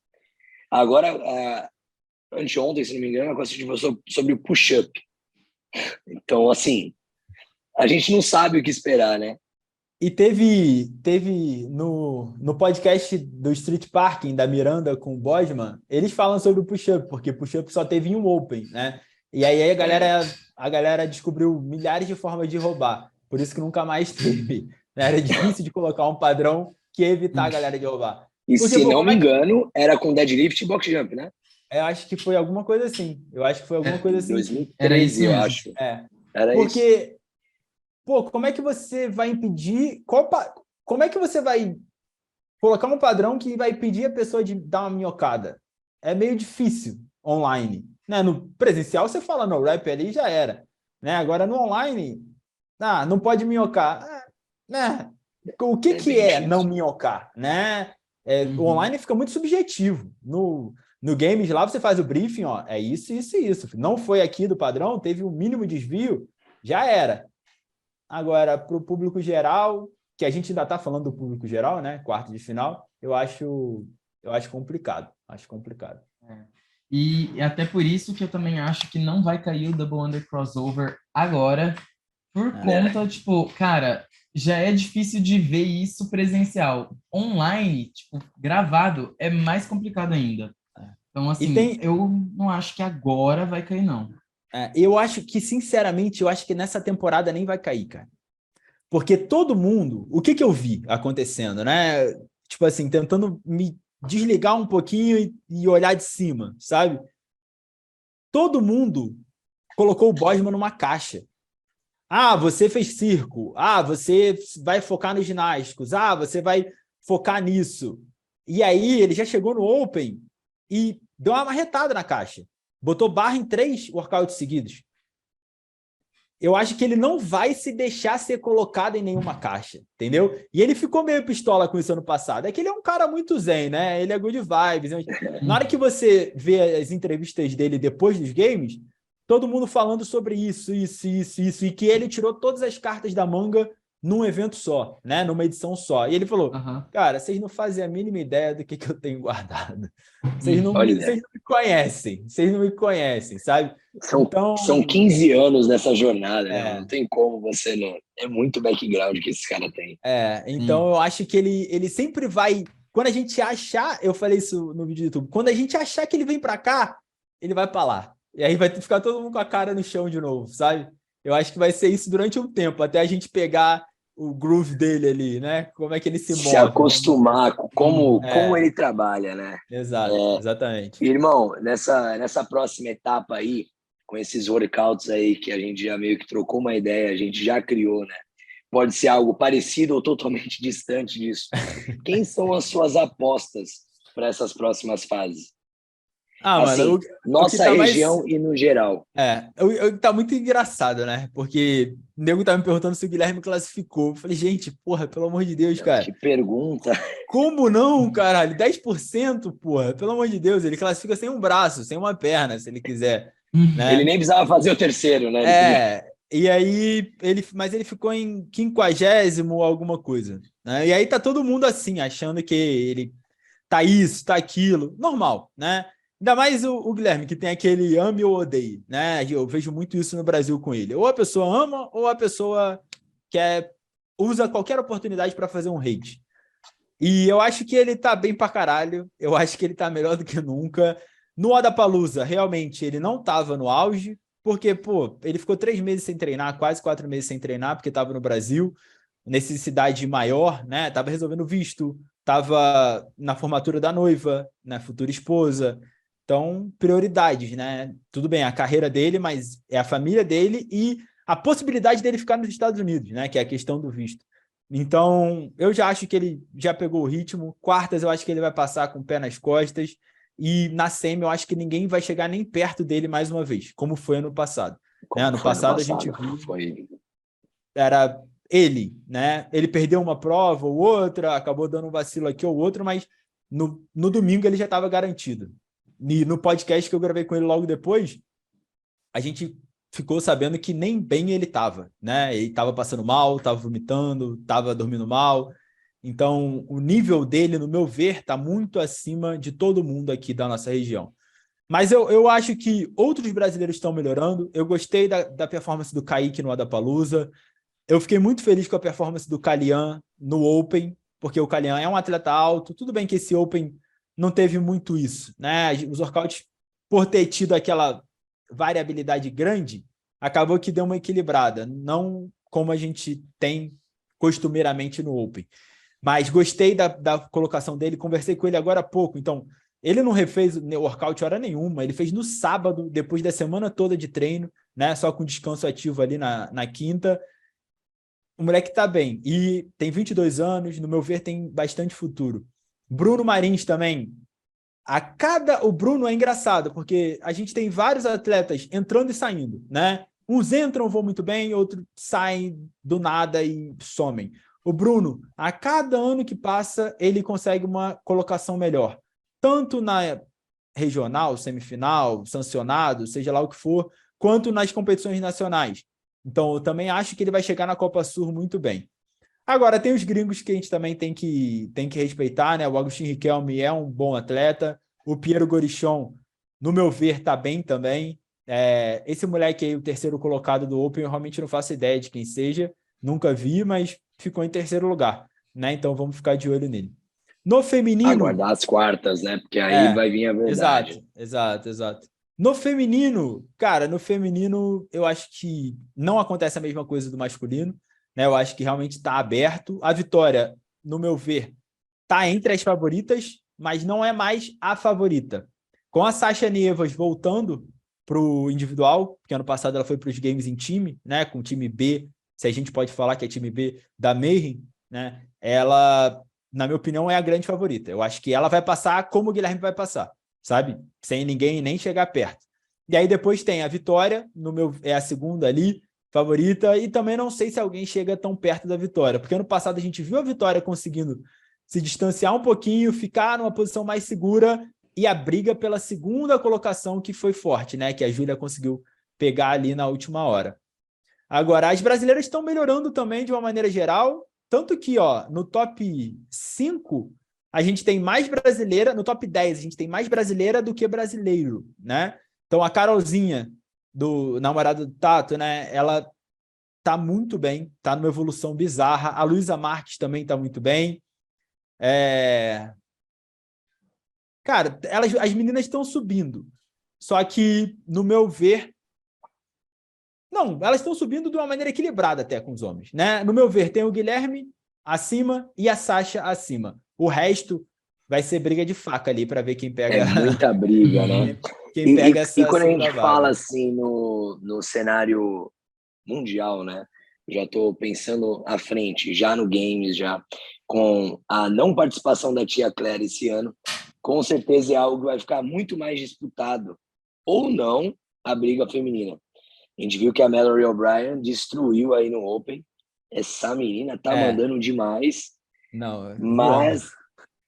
Agora, anteontem, se não me engano, a CrossFit falou sobre o push-up. Então, assim, a gente não sabe o que esperar, né? E teve no podcast do Street Parking, da Miranda com o Bosman, eles falam sobre o push-up, porque push-up só teve em um Open, né? E aí a galera descobriu milhares de formas de roubar, por isso que nunca mais teve. Né? Era difícil de colocar um padrão que ia evitar a galera de roubar. E porque, se não me engano, era com deadlift e box jump, né? Eu acho que foi alguma coisa assim. 2013, eu acho. Era porque... isso. Pô, como é que você vai impedir... Como é que você vai colocar um padrão que vai impedir a pessoa de dar uma minhocada? É meio difícil online. Né? No presencial, você fala no rap ali já era. Né? Agora, no online, não pode minhocar. Né? O que é não minhocar? Né? O online fica muito subjetivo. No games lá, você faz o briefing, ó, é isso, isso e isso. Não foi aqui do padrão, teve um mínimo desvio, já era. Agora, para o público geral, que a gente ainda está falando do público geral, né? Quarto de final, eu acho Eu acho complicado. Acho complicado. E até por isso que eu também acho que não vai cair o Double Under Crossover agora, por conta, tipo, cara, já é difícil de ver isso presencial. Online, tipo, gravado, é mais complicado ainda. Então, E assim, tem, eu não acho que agora vai cair, não. eu acho que, sinceramente, eu acho que nessa temporada nem vai cair, cara. Porque todo mundo, o que eu vi acontecendo, né? Tipo assim, tentando me desligar um pouquinho e olhar de cima, sabe? Todo mundo colocou o Bosman numa caixa. Ah, você fez circo. Ah, você vai focar nos ginásticos. Ah, você vai focar nisso. E aí ele já chegou no Open e deu uma marretada na caixa. Botou barra em 3 workouts seguidos. Eu acho que ele não vai se deixar ser colocado em nenhuma caixa, entendeu? E ele ficou meio pistola com isso ano passado. É que ele é um cara muito zen, né? Ele é good vibes. Na hora que você vê as entrevistas dele depois dos games, todo mundo falando sobre isso, e que ele tirou todas as cartas da manga num evento só, né? Numa edição só. E ele falou, cara, vocês não fazem a mínima ideia do que eu tenho guardado. Vocês não me conhecem, sabe? São 15 anos nessa jornada, né? É, Não tem como você não. É muito background que esse cara tem. então eu acho que ele sempre vai. Quando a gente achar, eu falei isso no vídeo do YouTube, quando a gente achar que ele vem pra cá, ele vai pra lá. E aí vai ficar todo mundo com a cara no chão de novo, sabe? Eu acho que vai ser isso durante um tempo, até a gente pegar o groove dele ali, né? Como é que ele se move. Acostumar com como ele trabalha, né? Exatamente. Irmão, nessa próxima etapa aí, com esses workouts aí que a gente já meio que trocou uma ideia, a gente já criou, né? Pode ser algo parecido ou totalmente distante disso. Quem são as suas apostas para essas próximas fases? Assim, Mano, nossa tá região e no geral. Tá muito engraçado, né? Porque o nego tá me perguntando se o Guilherme classificou. Eu falei, gente, porra, pelo amor de Deus, cara. Que pergunta. Como não, caralho? 10%, porra, pelo amor de Deus, ele classifica sem um braço, sem uma perna, se ele quiser, né? Ele nem precisava fazer o terceiro, né? E aí, mas ele ficou em 50º alguma coisa, né? E aí tá todo mundo assim, achando que ele tá isso, tá aquilo, normal, né? Ainda mais o Guilherme, que tem aquele ame ou odeie, né? Eu vejo muito isso no Brasil com ele. Ou a pessoa ama, ou a pessoa usa qualquer oportunidade para fazer um hate. E eu acho que ele tá bem pra caralho. Eu acho que ele tá melhor do que nunca. No Wodapalooza, realmente, ele não tava no auge, porque, pô, ele ficou 3 meses sem treinar, quase 4 meses sem treinar, porque tava no Brasil, necessidade maior, né? Tava resolvendo visto, tava na formatura da noiva, né? Futura esposa. Então, prioridades, né? Tudo bem, a carreira dele, mas é a família dele e a possibilidade dele ficar nos Estados Unidos, né? Que é a questão do visto. Então, eu já acho que ele já pegou o ritmo. Quartas, eu acho que ele vai passar com o pé nas costas. E na semi, eu acho que ninguém vai chegar nem perto dele mais uma vez, como foi ano passado. Ano passado, a gente viu. Era ele, né? Ele perdeu uma prova ou outra, acabou dando um vacilo aqui ou outro, mas no domingo ele já estava garantido. E no podcast que eu gravei com ele logo depois, a gente ficou sabendo que nem bem ele estava, né? Ele estava passando mal, estava vomitando, estava dormindo mal. Então, o nível dele, no meu ver, está muito acima de todo mundo aqui da nossa região. Mas eu acho que outros brasileiros estão melhorando. Eu gostei da performance do Kaique no Wodapalooza. Eu fiquei muito feliz com a performance do Kalian no Open, porque o Kalian é um atleta alto. Tudo bem que esse Open não teve muito isso, né? Os workouts, por ter tido aquela variabilidade grande, acabou que deu uma equilibrada, não como a gente tem costumeiramente no Open. Mas gostei da colocação dele, conversei com ele agora há pouco, então ele não refez o workout hora nenhuma, ele fez no sábado, depois da semana toda de treino, né? Só com descanso ativo ali na quinta. O moleque tá bem, e tem 22 anos, no meu ver tem bastante futuro. Bruno Marins também, o Bruno é engraçado, porque a gente tem vários atletas entrando e saindo, né? Uns entram, vão muito bem, outros saem do nada e somem. O Bruno, a cada ano que passa, ele consegue uma colocação melhor. Tanto na regional, semifinal, sancionado, seja lá o que for, quanto nas competições nacionais. Então, eu também acho que ele vai chegar na Copa Sur muito bem. Agora, tem os gringos que a gente também tem que respeitar, né? O Agustin Riquelme é um bom atleta. O Piero Gorichon, no meu ver, tá bem também. Esse moleque aí, o terceiro colocado do Open, eu realmente não faço ideia de quem seja. Nunca vi, mas ficou em terceiro lugar, né? Então, vamos ficar de olho nele. No feminino... Aguardar as quartas, né? Porque aí vai vir a verdade. Exato. No feminino, cara, eu acho que não acontece a mesma coisa do masculino, né? Eu acho que realmente está aberto. A Vitória, no meu ver, está entre as favoritas, mas não é mais a favorita. Com a Sasha Nievas voltando para o individual, porque ano passado ela foi para os games em time, né? Com o time B, se a gente pode falar que é time B da Mayhem, né? Ela, na minha opinião, é a grande favorita. Eu acho que ela vai passar como o Guilherme vai passar, sabe? Sem ninguém nem chegar perto. E aí depois tem a Vitória, é a segunda ali, favorita, e também não sei se alguém chega tão perto da Vitória, porque ano passado a gente viu a Vitória conseguindo se distanciar um pouquinho, ficar numa posição mais segura, e a briga pela segunda colocação que foi forte, né? Que a Júlia conseguiu pegar ali na última hora. Agora, as brasileiras estão melhorando também de uma maneira geral, tanto que, ó, no top 5, a gente tem mais brasileira, no top 10 a gente tem mais brasileira do que brasileiro, né? Então, a Carolzinha, do namorado do Tato, né? Ela tá muito bem, tá numa evolução bizarra. A Luísa Marques também tá muito bem. Cara, as meninas estão subindo. Só que, no meu ver... Não, elas estão subindo de uma maneira equilibrada até com os homens, né? No meu ver, tem o Guilherme acima e a Sasha acima. O resto vai ser briga de faca ali para ver quem pega... É muita briga, né? Quem pega essa e quando a gente segunda fala vaga. assim no cenário mundial, né? Já estou pensando à frente, já no games, já com a não participação da tia Claire esse ano, com certeza é algo que vai ficar muito mais disputado, ou não, a briga feminina. A gente viu que a Mallory O'Brien destruiu aí no Open. Essa menina tá mandando demais. Não, mas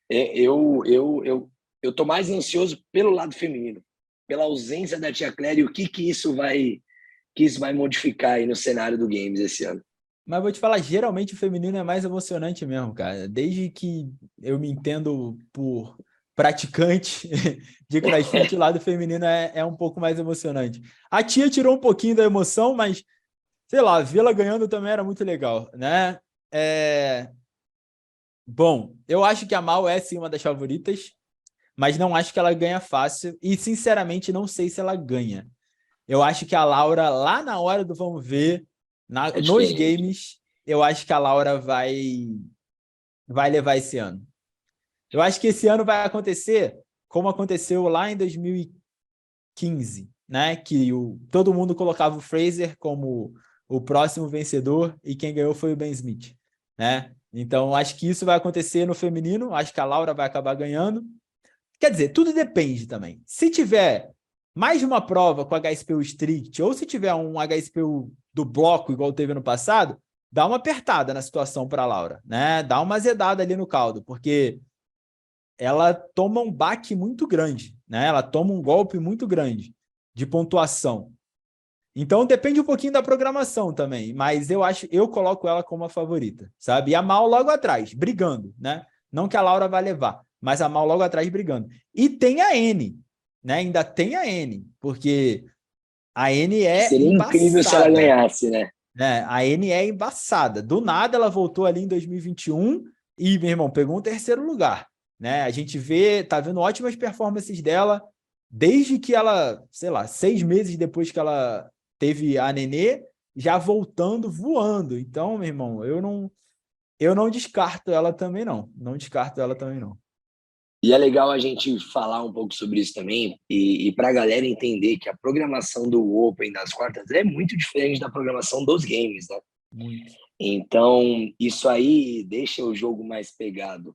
eu tô mais ansioso pelo lado feminino, pela ausência da tia Claire e o que isso vai modificar aí no cenário do games esse ano. Mas vou te falar, geralmente o feminino é mais emocionante mesmo, cara. Desde que eu me entendo por praticante de CrossFit, o lado feminino é um pouco mais emocionante. A tia tirou um pouquinho da emoção, mas, sei lá, vê-la ganhando também era muito legal, né? Bom, eu acho que a Mal é sim uma das favoritas, mas não acho que ela ganha fácil e, sinceramente, não sei se ela ganha. Eu acho que a Laura, lá na hora do vamos ver, nos games, eu acho que a Laura vai levar esse ano. Eu acho que esse ano vai acontecer como aconteceu lá em 2015, né? Que todo mundo colocava o Fraser como o próximo vencedor e quem ganhou foi o Ben Smith, né? Então, acho que isso vai acontecer no feminino, acho que a Laura vai acabar ganhando. Quer dizer, tudo depende também. Se tiver mais de uma prova com HSPU Strict, ou se tiver um HSPU do bloco, igual teve no passado, dá uma apertada na situação para a Laura, né? Dá uma azedada ali no caldo, porque ela toma um baque muito grande, né? Ela toma um golpe muito grande de pontuação. Então depende um pouquinho da programação também, mas eu coloco ela como a favorita, sabe? E a Mal logo atrás, brigando, né? Não que a Laura vai levar, mas a Mal logo atrás brigando. E tem a N, né? Ainda tem a N, porque a N é Seria embaçada. incrível se ela ganhasse, né? A N é embaçada. Do nada ela voltou ali em 2021 e, meu irmão, pegou um terceiro lugar, né? A gente tá vendo ótimas performances dela desde que ela, sei lá, 6 meses depois que ela teve a Nenê, já voltando, voando. Então, meu irmão, eu não descarto ela também, não. Não descarto ela também, não. E é legal a gente falar um pouco sobre isso também e para a galera entender que a programação do Open das quartas é muito diferente da programação dos games, né? Muito. Então, isso aí deixa o jogo mais pegado.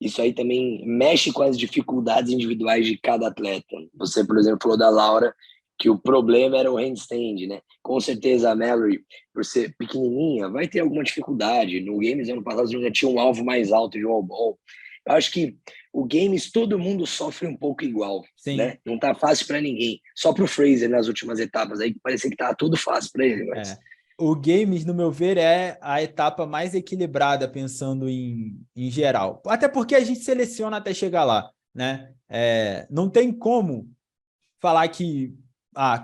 Isso aí também mexe com as dificuldades individuais de cada atleta. Você, por exemplo, falou da Laura, que o problema era o handstand, né? Com certeza a Mallory, por ser pequenininha, vai ter alguma dificuldade. No games, ano passado, já tinha um alvo mais alto de wall-ball. Eu acho que o games, todo mundo sofre um pouco igual, Sim. Né? Não tá fácil para ninguém. Só pro Fraser nas últimas etapas aí, que parecia que tava tudo fácil para ele, mas o games, no meu ver, é a etapa mais equilibrada, pensando em geral. Até porque a gente seleciona até chegar lá, né? Não tem como falar que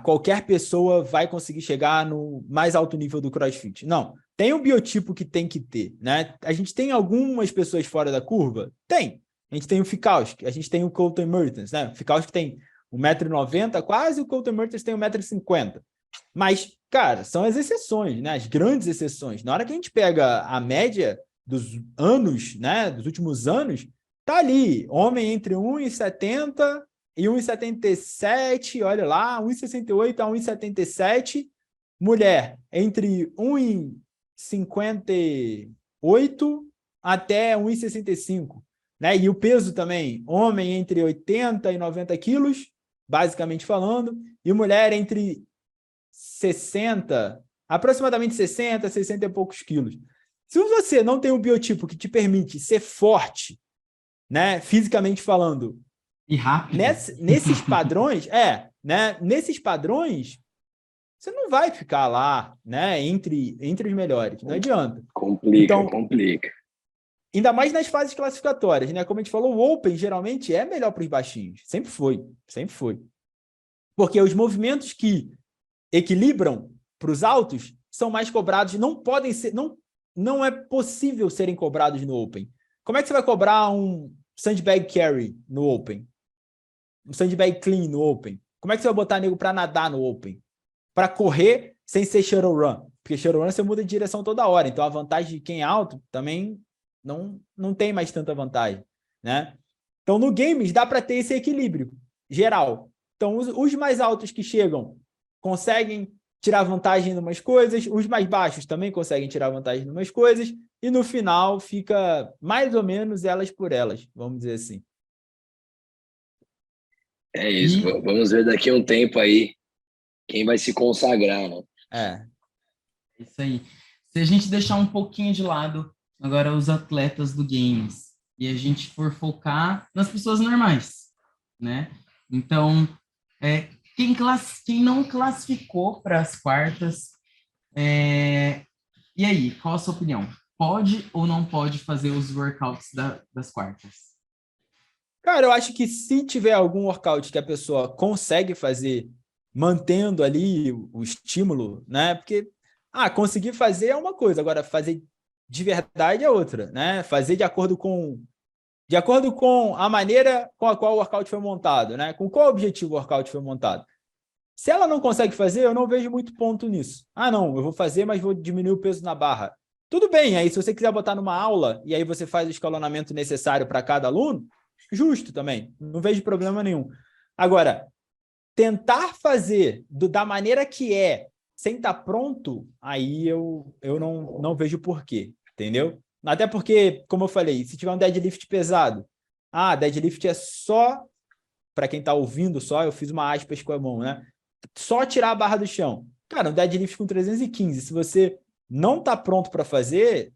qualquer pessoa vai conseguir chegar no mais alto nível do CrossFit. Não. Tem um biotipo que tem que ter, né? A gente tem algumas pessoas fora da curva? Tem. A gente tem o Fikowski, a gente tem o Colton Mertens, né? O Fikowski tem 1,90 m quase, o Colton Mertens tem 1,50 m. Mas, cara, são as exceções, né? As grandes exceções. Na hora que a gente pega a média dos anos, né? Dos últimos anos, tá ali, homem entre 1,70 e 1,77, olha lá, 1,68 a 1,77, mulher entre 1,58 até 1,65, né? E o peso também, homem entre 80 e 90 quilos, basicamente falando, e mulher entre 60, aproximadamente 60 e poucos quilos. Se você não tem um biotipo que te permite ser forte, né, fisicamente falando, E rápido. Nesses padrões, né? Nesses padrões, você não vai ficar lá, né? Entre os melhores. Não adianta. Complica. Ainda mais nas fases classificatórias, né? Como a gente falou, o Open geralmente é melhor para os baixinhos. Sempre foi. Porque os movimentos que equilibram para os altos são mais cobrados, não podem ser, não é possível serem cobrados no Open. Como é que você vai cobrar um sandbag carry no Open? Um sandbag clean no Open? Como é que você vai botar nego para nadar no Open? Para correr sem ser shuttle run? Porque shuttle run você muda de direção toda hora, então a vantagem de quem é alto também não tem mais tanta vantagem, né? Então no games dá para ter esse equilíbrio geral. Então os mais altos que chegam conseguem tirar vantagem em umas coisas, os mais baixos também conseguem tirar vantagem em umas coisas, e no final fica mais ou menos elas por elas, vamos dizer assim. É isso, vamos ver daqui a um tempo aí quem vai se consagrar, né? É isso aí. Se a gente deixar um pouquinho de lado agora os atletas do games e a gente for focar nas pessoas normais, né? Então, quem não classificou para as quartas, e aí, qual a sua opinião? Pode ou não pode fazer os workouts das quartas? Cara, eu acho que se tiver algum workout que a pessoa consegue fazer mantendo ali o estímulo, né? Porque, conseguir fazer é uma coisa, agora fazer de verdade é outra, né? Fazer de acordo com a maneira com a qual o workout foi montado, né? Com qual objetivo o workout foi montado. Se ela não consegue fazer, eu não vejo muito ponto nisso. Não, eu vou fazer, mas vou diminuir o peso na barra. Tudo bem, aí se você quiser botar numa aula e aí você faz o escalonamento necessário para cada aluno, justo também, não vejo problema nenhum. Agora, tentar fazer da maneira que sem estar pronto, aí eu não vejo porquê, entendeu? Até porque, como eu falei, se tiver um deadlift pesado, deadlift é só, para quem está ouvindo só, eu fiz uma aspas com a mão, né? Só tirar a barra do chão. Cara, um deadlift com 315, se você não está pronto para fazer,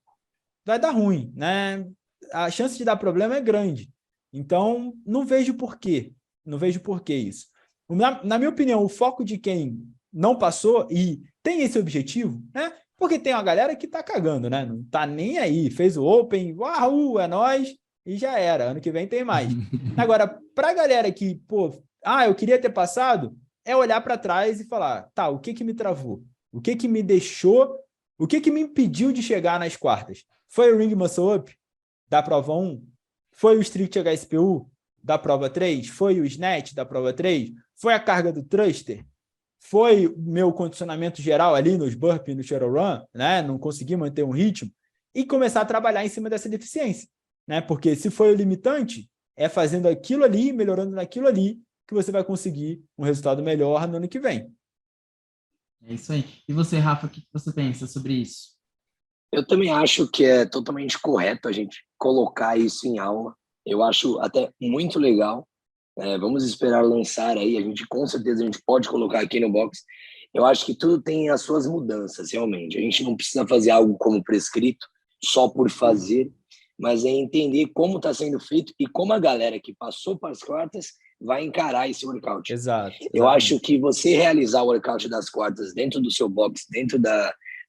vai dar ruim, né? A chance de dar problema é grande. Então, não vejo porquê. Não vejo porquê isso. Na minha opinião, o foco de quem não passou e tem esse objetivo, né? Porque tem uma galera que tá cagando, né? Não tá nem aí. Fez o Open, uau, é nóis, e já era. Ano que vem tem mais. Agora, pra galera que, eu queria ter passado, é olhar para trás e falar, tá, o que me travou? O que me deixou? O que me impediu de chegar nas quartas? Foi o Ring Muscle Up da prova 1? Foi o Strict HSPU da prova 3? Foi o Snatch da prova 3? Foi a carga do thruster? Foi o meu condicionamento geral ali nos burpees e no shuttle run, né? Não consegui manter um ritmo, e começar a trabalhar em cima dessa deficiência, né? Porque se foi o limitante, é fazendo aquilo ali, melhorando naquilo ali, que você vai conseguir um resultado melhor no ano que vem. É isso aí. E você, Rafa, o que você pensa sobre isso? Eu também acho que é totalmente correto a gente colocar isso em aula. Eu acho até muito legal. Vamos esperar lançar aí. Com certeza a gente pode colocar aqui no box. Eu acho que tudo tem as suas mudanças, realmente. A gente não precisa fazer algo como prescrito, só por fazer, mas é entender como está sendo feito e como a galera que passou para as quartas vai encarar esse workout. Exato. Eu acho que você realizar o workout das quartas dentro do seu box, dentro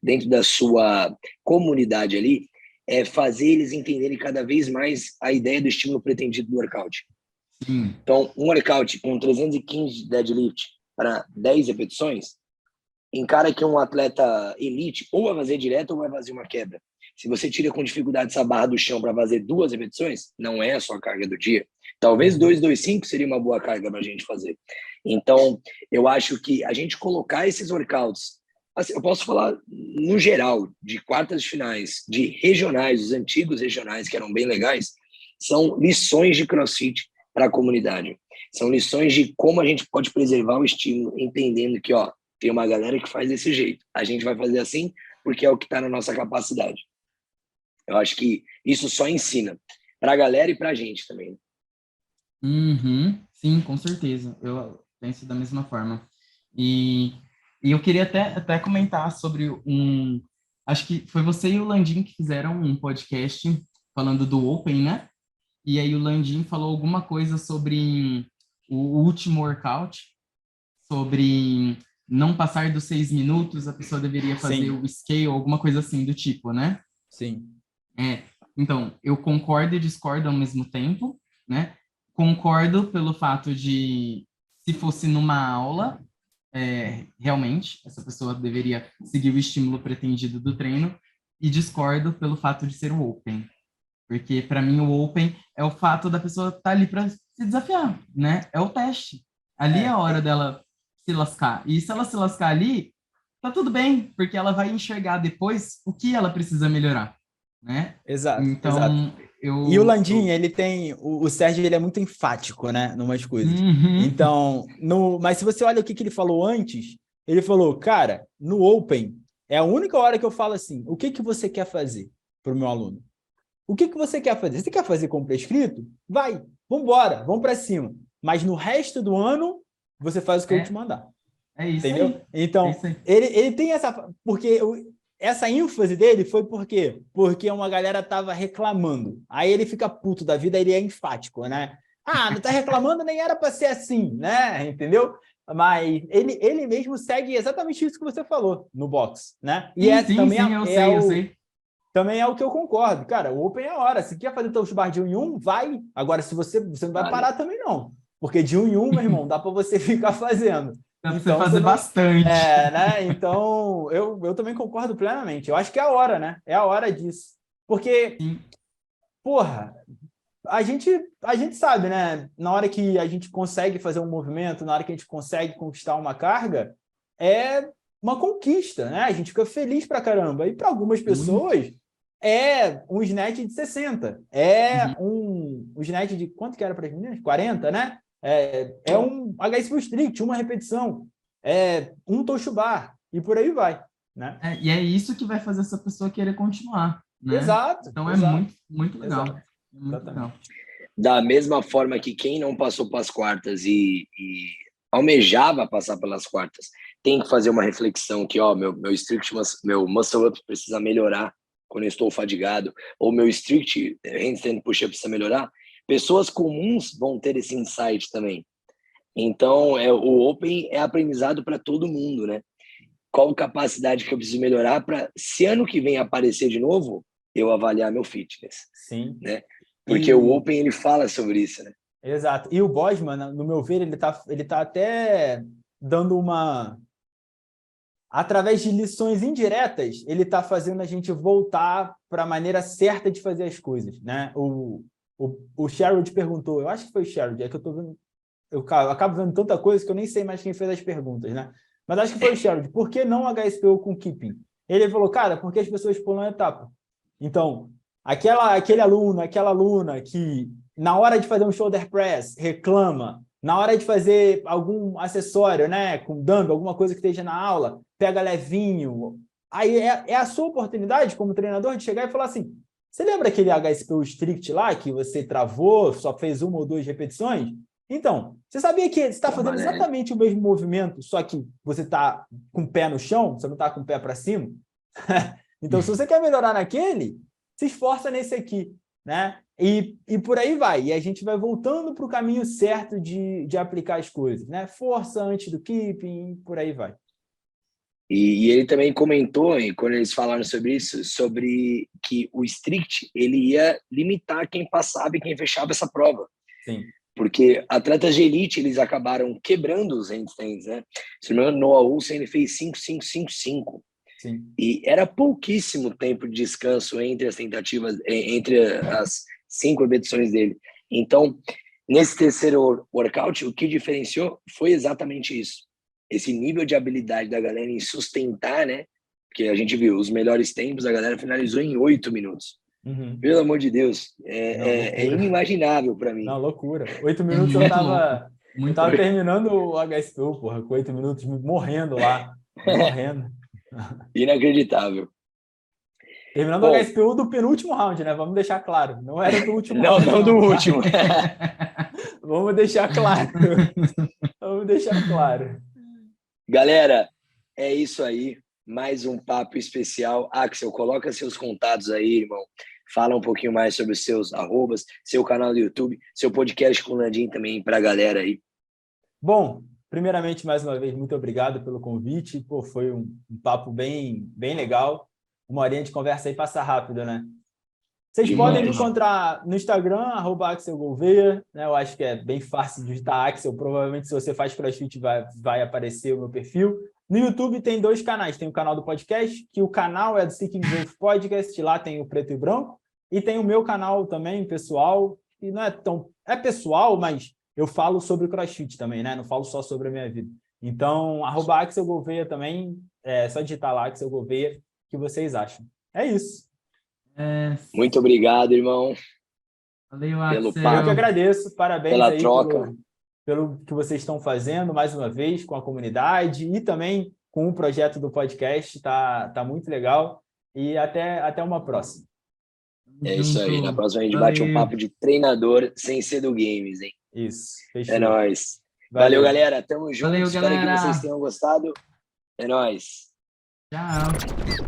dentro da sua comunidade ali, é fazer eles entenderem cada vez mais a ideia do estímulo pretendido do workout. Sim. Então, um workout com 315 de deadlift para 10 repetições, encara que um atleta elite ou vai fazer direto ou vai fazer uma quebra. Se você tira com dificuldade essa barra do chão para fazer 2 repetições, não é a sua carga do dia. Talvez 225 seria uma boa carga para a gente fazer. Então, eu acho que a gente colocar esses workouts, assim, eu posso falar no geral, de quartas de finais, de regionais, os antigos regionais que eram bem legais, são lições de CrossFit para a comunidade. São lições de como a gente pode preservar o estímulo, entendendo que, ó, tem uma galera que faz desse jeito. A gente vai fazer assim porque é o que está na nossa capacidade. Eu acho que isso só ensina para a galera e para a gente também. Uhum, sim, com certeza. Eu penso da mesma forma. E eu queria até comentar sobre um... Acho que foi você e o Landim que fizeram um podcast falando do Open, né? E aí o Landim falou alguma coisa sobre o último workout, sobre não passar dos 6 minutos, a pessoa deveria fazer Sim. o scale, alguma coisa assim do tipo, né? Sim. Então, eu concordo e discordo ao mesmo tempo, né? Concordo pelo fato de, se fosse numa aula, realmente, essa pessoa deveria seguir o estímulo pretendido do treino, e discordo pelo fato de ser o Open. Porque, para mim, o Open é o fato da pessoa estar ali para se desafiar, né? É o teste. Ali é a hora dela se lascar. E se ela se lascar ali, tá tudo bem, porque ela vai enxergar depois o que ela precisa melhorar, né? Exato, exato. Então, E o Landim, ele tem... O Sérgio, ele é muito enfático, né? Numas coisas. Uhum. Então, mas se você olha o que ele falou antes, ele falou, cara, no Open, é a única hora que eu falo assim, o que você quer fazer para o meu aluno? O que você quer fazer? Você quer fazer como prescrito? Vai, vambora, vamos para cima. Mas no resto do ano, você faz o que eu te mandar. É isso Entendeu? aí. Então, É isso aí. ele tem essa... Porque essa ênfase dele foi por quê? Porque uma galera tava reclamando. Aí ele fica puto da vida, ele é enfático, né? Ah, não tá reclamando, nem era para ser assim, né? Entendeu? Mas ele mesmo segue exatamente isso que você falou no box, né? E Sim, eu sei. também é o que eu concordo. Cara, o Open é a hora. Se quer fazer teus bar de 1 em 1, vai. Agora, se você não vai parar também, não. Porque de 1 em 1, meu irmão, dá para você ficar fazendo. Dá para você Então, fazer bastante. né? Então, eu também concordo plenamente. Eu acho que é a hora, né? É a hora disso. Porque, Sim. porra, a gente sabe, né? Na hora que a gente consegue fazer um movimento, na hora que a gente consegue conquistar uma carga, é uma conquista, né? A gente fica feliz pra caramba. E para algumas pessoas, é um snatch de 60. Um snatch de quanto que era para as meninas? 40, né? É um HSP strict, uma repetição, um tocho bar, e por aí vai, né? E é isso que vai fazer essa pessoa querer continuar, né? Exato. Então exato, é muito, muito legal. exato, Muito legal. Da mesma forma que quem não passou para as quartas e almejava passar pelas quartas, tem que fazer uma reflexão que, ó, meu strict, meu muscle up precisa melhorar quando eu estou fadigado, ou meu strict handstand push-up precisa melhorar. Pessoas comuns vão ter esse insight também. Então, o Open é aprendizado para todo mundo, né? Qual capacidade que eu preciso melhorar para, se ano que vem aparecer de novo, eu avaliar meu fitness. Sim. Né? Porque o Open, ele fala sobre isso, né? Exato. E o Bosman, no meu ver, ele tá até dando uma... Através de lições indiretas, ele está fazendo a gente voltar para a maneira certa de fazer as coisas, né? O Sherrod perguntou, eu acho que foi o Sherrod, é que eu tô vendo... Eu acabo vendo tanta coisa que eu nem sei mais quem fez as perguntas, né? Mas acho que foi o Sherrod. Por que não HSPO com keeping? Ele falou, cara, porque as pessoas pulam a etapa. Então, aquele aluno, aquela aluna que, na hora de fazer um shoulder press, reclama, na hora de fazer algum acessório, né, com dumbbell, alguma coisa que esteja na aula, pega levinho. Aí é a sua oportunidade, como treinador, de chegar e falar assim, você lembra aquele HSPO strict lá, que você travou, só fez 1 ou 2 repetições? Então, você sabia que você está fazendo exatamente o mesmo movimento, só que você está com o pé no chão, você não está com o pé para cima? Então, se você quer melhorar naquele, se esforça nesse aqui, né? E por aí vai. E a gente vai voltando para o caminho certo de aplicar as coisas, né? Força antes do keeping, por aí vai. E ele também comentou, e quando eles falaram sobre isso, sobre que o strict ele ia limitar quem passava e quem fechava essa prova. Sim. Porque atletas de elite, eles acabaram quebrando os handstands, né? Se não me engano, Noah Olsen, ele fez 5-5-5-5. Sim. E era pouquíssimo tempo de descanso entre as tentativas, entre as 5 repetições dele. Então, nesse terceiro workout, o que diferenciou foi exatamente isso. Esse nível de habilidade da galera em sustentar, né? Porque a gente viu os melhores tempos, a galera finalizou em 8 minutos. Uhum. Pelo amor de Deus, Não, é loucura. inimaginável para mim. Não, loucura. 8 minutos muito eu tava, louco, muito eu tava louco. terminando o HSPU, porra, com 8 minutos, morrendo lá. Morrendo. Inacreditável. Terminando Bom, o HSPU do penúltimo round, né? Vamos deixar claro. Não era do último não, round. não do tá? último. Vamos deixar claro. Vamos deixar claro. Galera, é isso aí. Mais um papo especial. Axel, coloca seus contatos aí, irmão. Fala um pouquinho mais sobre os seus arrobas, seu canal do YouTube, seu podcast com o Landim também para a galera aí. Bom, primeiramente, mais uma vez, muito obrigado pelo convite. Pô, foi um papo bem legal. Uma horinha de conversa aí passa rápido, né? Vocês podem me encontrar no Instagram, @AxelGouveia, né? Eu acho que é bem fácil de digitar Axel. Provavelmente, se você faz CrossFit, vai aparecer o meu perfil. No YouTube tem 2 canais. Tem o canal do podcast, que o canal é do Seeking Growth Podcast, lá tem o preto e branco. E tem o meu canal também, pessoal, que não é tão... É pessoal, mas eu falo sobre CrossFit também, né? Não falo só sobre a minha vida. Então, @AxelGouveia também, é só digitar lá, Axel Gouveia, que vocês acham. É isso. Muito obrigado, irmão. Valeu, Pelo Axel. papo. Eu que agradeço. Parabéns pela aí troca. pelo que vocês estão fazendo, mais uma vez, com a comunidade e também com o projeto do podcast. Tá muito legal. E até uma próxima. É isso aí. Na próxima a gente Valeu. bate um papo de treinador sem ser do games, hein? Isso. Fechou. É nóis. Valeu, galera. Tamo junto. Valeu, Espero galera. que vocês tenham gostado. É nóis. Tchau.